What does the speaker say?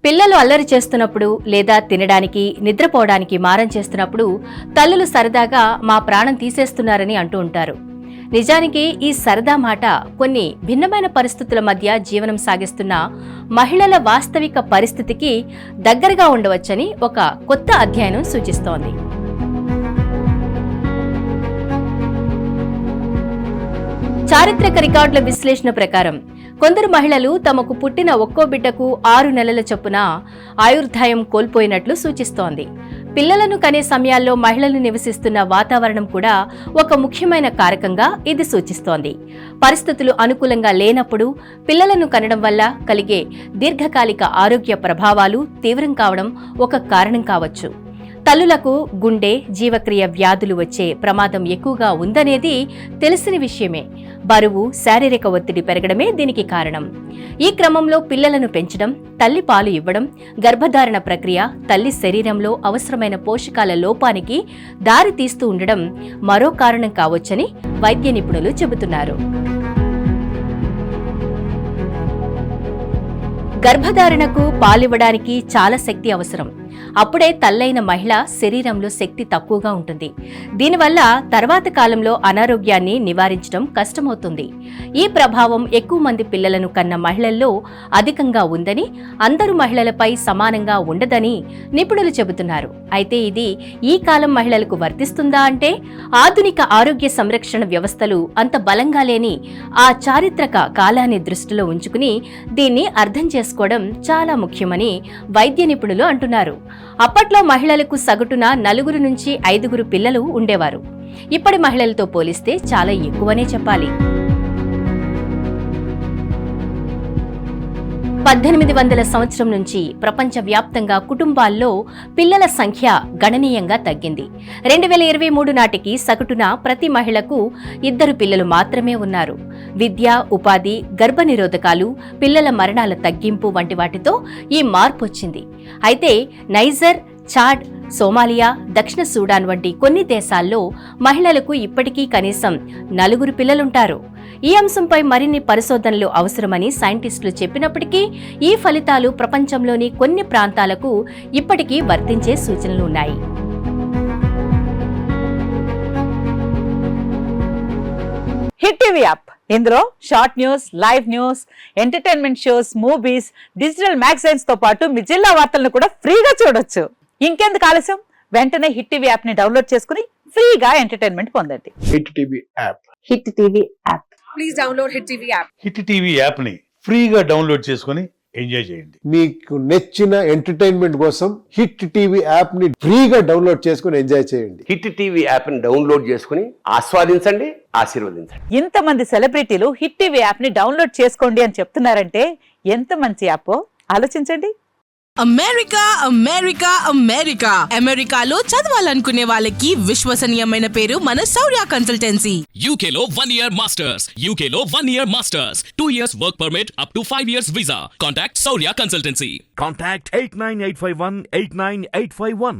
పిల్లలు అల్లరి చేస్తున్నప్పుడు లేదా తినడానికి నిద్రపోవడానికి మారం చేస్తున్నప్పుడు తల్లులు సరదాగా మా ప్రాణం తీసేస్తున్నారని అంటూ ఉంటారు. నిజానికి ఈ సరదా మాట కొన్ని భిన్నమైన పరిస్థితుల మధ్య జీవనం సాగిస్తున్న మహిళల వాస్తవిక పరిస్థితికి దగ్గరగా ఉండవచ్చని ఒక కొత్త అధ్యయనం సూచిస్తోంది. చారిత్రక రికార్డుల విశ్లేషణ ప్రకారం కొందరు మహిళలు తమకు పుట్టిన ఒక్కో బిడ్డకు 6 నెలల చొప్పున ఆయుర్దాయం కోల్పోయినట్లు సూచిస్తోంది. పిల్లలను కనే సమయాల్లో మహిళలు నివసిస్తున్న వాతావరణం కూడా ఒక ముఖ్యమైన కారకంగా ఇది సూచిస్తోంది. పరిస్థితులు అనుకూలంగా లేనప్పుడు పిల్లలను కనడం వల్ల కలిగే దీర్ఘకాలిక ఆరోగ్య ప్రభావాలు తీవ్రం కావడం ఒక కారణం కావచ్చు. తల్లులకు గుండె, జీవక్రియ వ్యాధులు వచ్చే ప్రమాదం ఎక్కువగా ఉందనేది తెలిసిన విషయమే. బరువు, శారీరక ఒత్తిడి పెరగడమే దీనికి కారణం. ఈ క్రమంలో పిల్లలను పెంచడం, తల్లి పాలు ఇవ్వడం, గర్భధారణ ప్రక్రియ తల్లి శరీరంలో అవసరమైన పోషకాల లోపానికి దారి తీస్తూ ఉండడం మరో కారణం కావచ్చని వైద్య నిపుణులు చెబుతున్నారు. గర్భధారణకు పాలివ్వడానికి చాలా శక్తి అవసరం. అప్పుడే తల్లైన మహిళ శరీరంలో శక్తి తక్కువగా ఉంటుంది. దీనివల్ల తర్వాత కాలంలో అనారోగ్యాన్ని నివారించడం కష్టమవుతుంది. ఈ ప్రభావం ఎక్కువ మంది పిల్లలను కన్న మహిళల్లో అధికంగా ఉందని, అందరు మహిళలపై సమానంగా ఉండదని నిపుణులు చెబుతున్నారు. అయితే ఇది ఈ కాలం మహిళలకు వర్తిస్తుందా అంటే, ఆధునిక ఆరోగ్య సంరక్షణ వ్యవస్థలు అంత బలంగా లేని ఆ చారిత్రక కాలాన్ని దృష్టిలో ఉంచుకుని దీన్ని అర్థం చేసుకోవడం చాలా ముఖ్యమని వైద్య నిపుణులు అంటున్నారు. అప్పట్లో మహిళలకు సగటున 4 నుంచి 5 పిల్లలు ఉండేవారు. ఇప్పటి మహిళలతో పోలిస్తే చాలా ఎక్కువనే చెప్పాలి. 1800 సంవత్సరం నుంచి ప్రపంచవ్యాప్తంగా కుటుంబాల్లో పిల్లల సంఖ్య గణనీయంగా తగ్గింది. 2023 నాటికి సగటున ప్రతి మహిళకు 2 పిల్లలు మాత్రమే ఉన్నారు. విద్య, ఉపాధి, గర్భనిరోధకాలు, పిల్లల మరణాల తగ్గింపు వంటి వాటితో ఈ మార్పు వచ్చింది. అయితే నైజర్, చాడ్, సోమాలియా, దక్షిణ సూడాన్ వంటి కొన్ని దేశాల్లో మహిళలకు ఇప్పటికీ కనీసం 4 పిల్లలుంటారు. ఈ అంశంపై మరిన్ని పరిశోధనలు అవసరమని సైంటిస్టులు చెప్పినప్పటికీ ఈ ఫలితాలు ప్రపంచంలోని కొన్ని ప్రాంతాలకు ఇప్పటికీ వర్తించే సూచనలు ఉన్నాయి. హిట్ టీవీ యాప్, ఇందులో short news, live news, entertainment shows, movies, digital magazines తో పాటు మీ జిల్లా వార్తలను కూడా ఫ్రీగా చూడొచ్చు. ఇంకెందుకు ఆలస్యం, వెంటనే హిట్ టీవీ యాప్ ని డౌన్లోడ్ చేసుకుని ఫ్రీగా ఎంటర్టైన్మెంట్ పొందండి. Hit TV app. Hit TV app. Please download hit TV app. Hit TV app ని ఫ్రీగా డౌన్లోడ్ చేసుకుని ఎంజాయ్ చేయండి. మీకు నచ్చిన ఎంటర్టైన్మెంట్ కోసం హిట్ టీవీ యాప్ ని ఫ్రీగా డౌన్లోడ్ చేసుకుని ఎంజాయ్ చేయండి. హిట్ టీవీ యాప్ ని డౌన్లోడ్ చేసుకుని ఆస్వాదించండి, ఆశీర్వదించండి. ఇంతమంది సెలబ్రిటీలు హిట్ టీవీ యాప్ ని డౌన్లోడ్ చేసుకోండి అని చెప్తున్నారంటే ఎంత మంచి యాప్ ఆలోచించండి. అమెరికా అమెరికా అమెరికా అమెరికాలో చదవాలనుకునే వాళ్ళకి విశ్వసనీయమైన పేరు మన శౌర్య కన్సల్టెన్సీ. UK లో 1 year masters. UK లో 1 year masters. 2 years work permit up to 5 years visa. Contact Shaurya Consultancy. Contact 89851 89851.